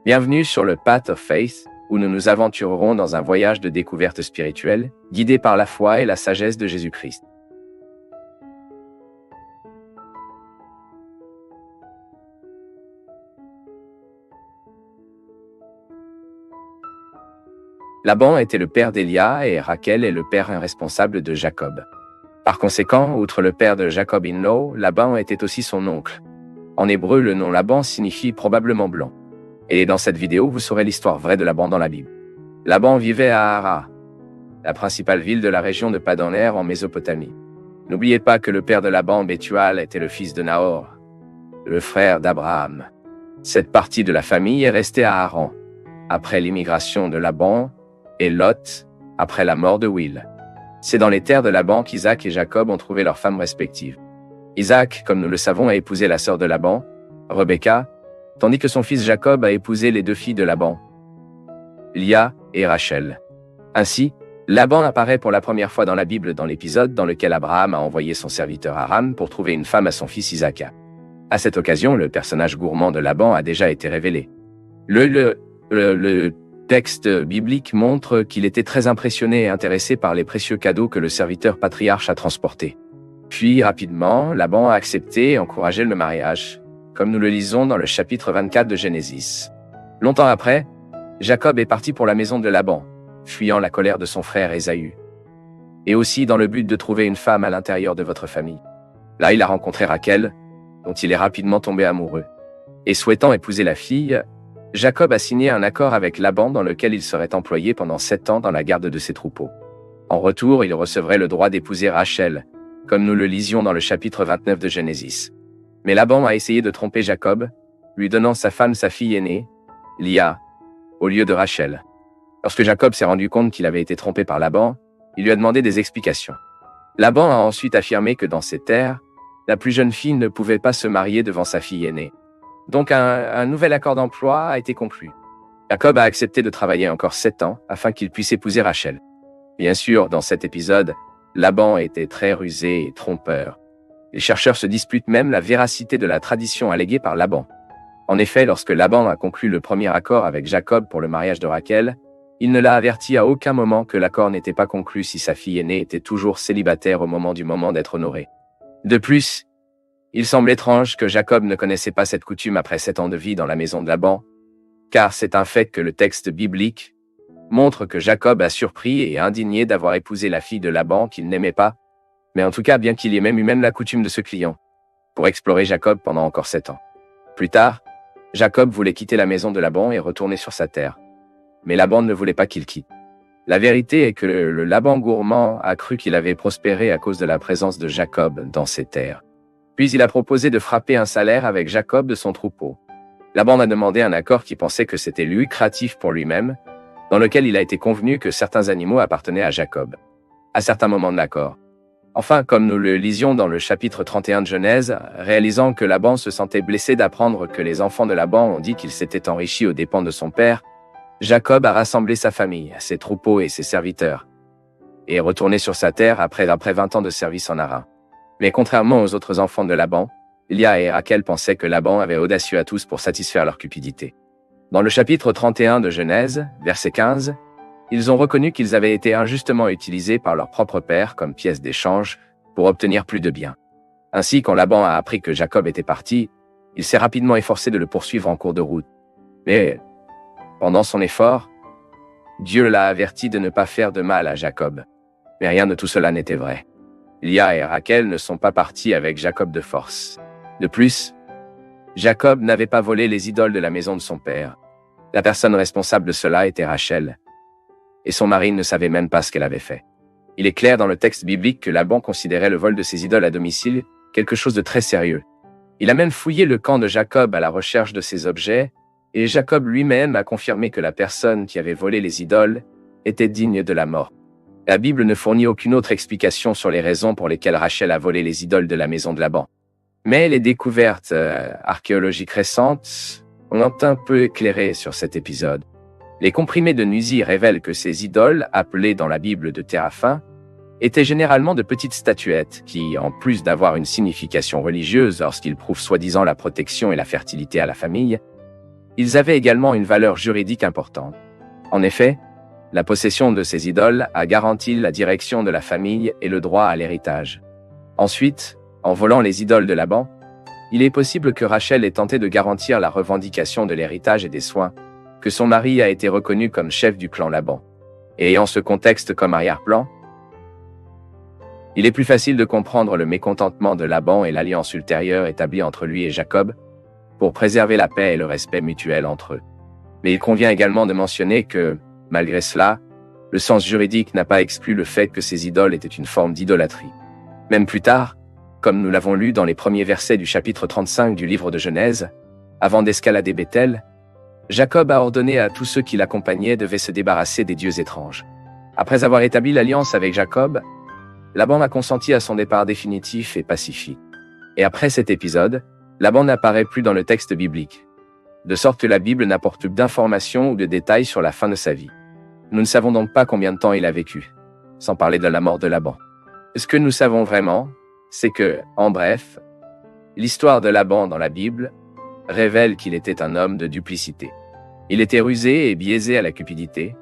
Bienvenue sur le Path of Faith, où nous nous aventurerons dans un voyage de découverte spirituelle, guidé par la foi et la sagesse de Jésus-Christ. Laban était le père d'Élia et Rachel est le père irresponsable de Jacob. Par conséquent, outre le père de Jacob in-law, Laban était aussi son oncle. En hébreu, le nom Laban signifie probablement blanc. Et dans cette vidéo, vous saurez l'histoire vraie de Laban dans la Bible. Laban vivait à Hara, la principale ville de la région de Padan-Aram en Mésopotamie. N'oubliez pas que le père de Laban, Bethual, était le fils de Nahor, le frère d'Abraham. Cette partie de la famille est restée à Haran, après l'immigration de Laban et Lot, après la mort de Will. C'est dans les terres de Laban qu'Isaac et Jacob ont trouvé leurs femmes respectives. Isaac, comme nous le savons, a épousé la sœur de Laban, Rebecca, tandis que son fils Jacob a épousé les deux filles de Laban, Lia et Rachel. Ainsi, Laban apparaît pour la première fois dans la Bible dans l'épisode dans lequel Abraham a envoyé son serviteur Aram pour trouver une femme à son fils Isaac. À cette occasion, le personnage gourmand de Laban a déjà été révélé. Le texte biblique montre qu'il était très impressionné et intéressé par les précieux cadeaux que le serviteur patriarche a transportés. Puis, rapidement, Laban a accepté et encouragé le mariage, comme nous le lisons dans le chapitre 24 de Genesis. Longtemps après, Jacob est parti pour la maison de Laban, fuyant la colère de son frère Ésaü, et aussi dans le but de trouver une femme à l'intérieur de votre famille. Là, il a rencontré Rachel, dont il est rapidement tombé amoureux. Et souhaitant épouser la fille, Jacob a signé un accord avec Laban dans lequel il serait employé pendant 7 ans dans la garde de ses troupeaux. En retour, il recevrait le droit d'épouser Rachel, comme nous le lisions dans le chapitre 29 de Genesis. Mais Laban a essayé de tromper Jacob, lui donnant sa femme, sa fille aînée, Lia, au lieu de Rachel. Lorsque Jacob s'est rendu compte qu'il avait été trompé par Laban, il lui a demandé des explications. Laban a ensuite affirmé que dans ces terres, la plus jeune fille ne pouvait pas se marier devant sa fille aînée. Donc un nouvel accord d'emploi a été conclu. Jacob a accepté de travailler encore 7 ans afin qu'il puisse épouser Rachel. Bien sûr, dans cet épisode, Laban était très rusé et trompeur. Les chercheurs se disputent même la véracité de la tradition alléguée par Laban. En effet, lorsque Laban a conclu le premier accord avec Jacob pour le mariage de Rachel, il ne l'a averti à aucun moment que l'accord n'était pas conclu si sa fille aînée était toujours célibataire au moment d'être honorée. De plus, il semble étrange que Jacob ne connaissait pas cette coutume après 7 ans de vie dans la maison de Laban, car c'est un fait que le texte biblique montre que Jacob a surpris et indigné d'avoir épousé la fille de Laban qu'il n'aimait pas, mais en tout cas bien qu'il y ait même eu la coutume de ce client, pour explorer Jacob pendant encore 7 ans. Plus tard, Jacob voulait quitter la maison de Laban et retourner sur sa terre. Mais Laban ne voulait pas qu'il quitte. La vérité est que le Laban gourmand a cru qu'il avait prospéré à cause de la présence de Jacob dans ses terres. Puis il a proposé de frapper un salaire avec Jacob de son troupeau. Laban a demandé un accord qui pensait que c'était lucratif pour lui-même, dans lequel il a été convenu que certains animaux appartenaient à Jacob, à certains moments de l'accord. Enfin, comme nous le lisions dans le chapitre 31 de Genèse, réalisant que Laban se sentait blessé d'apprendre que les enfants de Laban ont dit qu'il s'était enrichi aux dépens de son père, Jacob a rassemblé sa famille, ses troupeaux et ses serviteurs, et est retourné sur sa terre après 20 ans de service en Haran. Mais contrairement aux autres enfants de Laban, Lia et Rachel pensaient que Laban avait audacieux à tous pour satisfaire leur cupidité. Dans le chapitre 31 de Genèse, verset 15, ils ont reconnu qu'ils avaient été injustement utilisés par leur propre père comme pièce d'échange pour obtenir plus de biens. Ainsi, quand Laban a appris que Jacob était parti, il s'est rapidement efforcé de le poursuivre en cours de route. Mais, pendant son effort, Dieu l'a averti de ne pas faire de mal à Jacob. Mais rien de tout cela n'était vrai. Lia et Rachel ne sont pas partis avec Jacob de force. De plus, Jacob n'avait pas volé les idoles de la maison de son père. La personne responsable de cela était Rachel, et son mari ne savait même pas ce qu'elle avait fait. Il est clair dans le texte biblique que Laban considérait le vol de ses idoles à domicile quelque chose de très sérieux. Il a même fouillé le camp de Jacob à la recherche de ces objets, et Jacob lui-même a confirmé que la personne qui avait volé les idoles était digne de la mort. La Bible ne fournit aucune autre explication sur les raisons pour lesquelles Rachel a volé les idoles de la maison de Laban. Mais les découvertes archéologiques récentes ont un peu éclairé sur cet épisode. Les comprimés de Nuzi révèlent que ces idoles, appelées dans la Bible de téraphins, étaient généralement de petites statuettes qui, en plus d'avoir une signification religieuse lorsqu'ils prouvent soi-disant la protection et la fertilité à la famille, Ils avaient également une valeur juridique importante. En effet, la possession de ces idoles a garanti la direction de la famille et le droit à l'héritage. Ensuite, en volant les idoles de Laban, il est possible que Rachel ait tenté de garantir la revendication de l'héritage et des soins, que son mari a été reconnu comme chef du clan Laban. Et ayant ce contexte comme arrière-plan, il est plus facile de comprendre le mécontentement de Laban et l'alliance ultérieure établie entre lui et Jacob, pour préserver la paix et le respect mutuel entre eux. Mais il convient également de mentionner que, malgré cela, le sens juridique n'a pas exclu le fait que ces idoles étaient une forme d'idolâtrie. Même plus tard, comme nous l'avons lu dans les premiers versets du chapitre 35 du livre de Genèse, avant d'escalader Béthel, Jacob a ordonné à tous ceux qui l'accompagnaient de se débarrasser des dieux étranges. Après avoir établi l'alliance avec Jacob, Laban a consenti à son départ définitif et pacifique. Et après cet épisode, Laban n'apparaît plus dans le texte biblique, de sorte que la Bible n'apporte plus d'informations ou de détails sur la fin de sa vie. Nous ne savons donc pas combien de temps il a vécu, sans parler de la mort de Laban. Ce que nous savons vraiment, c'est que, en bref, l'histoire de Laban dans la Bible révèle qu'il était un homme de duplicité. Il était rusé et biaisé à la cupidité.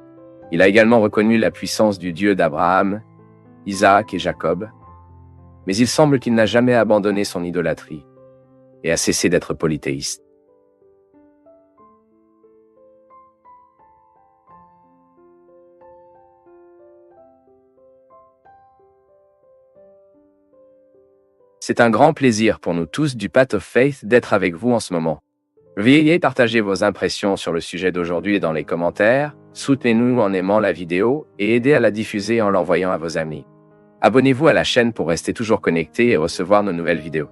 Il a également reconnu la puissance du Dieu d'Abraham, Isaac et Jacob, mais il semble qu'il n'a jamais abandonné son idolâtrie et a cessé d'être polythéiste. C'est un grand plaisir pour nous tous du Path of Faith d'être avec vous en ce moment. Veuillez partager vos impressions sur le sujet d'aujourd'hui dans les commentaires, soutenez-nous en aimant la vidéo et aidez à la diffuser en l'envoyant à vos amis. Abonnez-vous à la chaîne pour rester toujours connecté et recevoir nos nouvelles vidéos.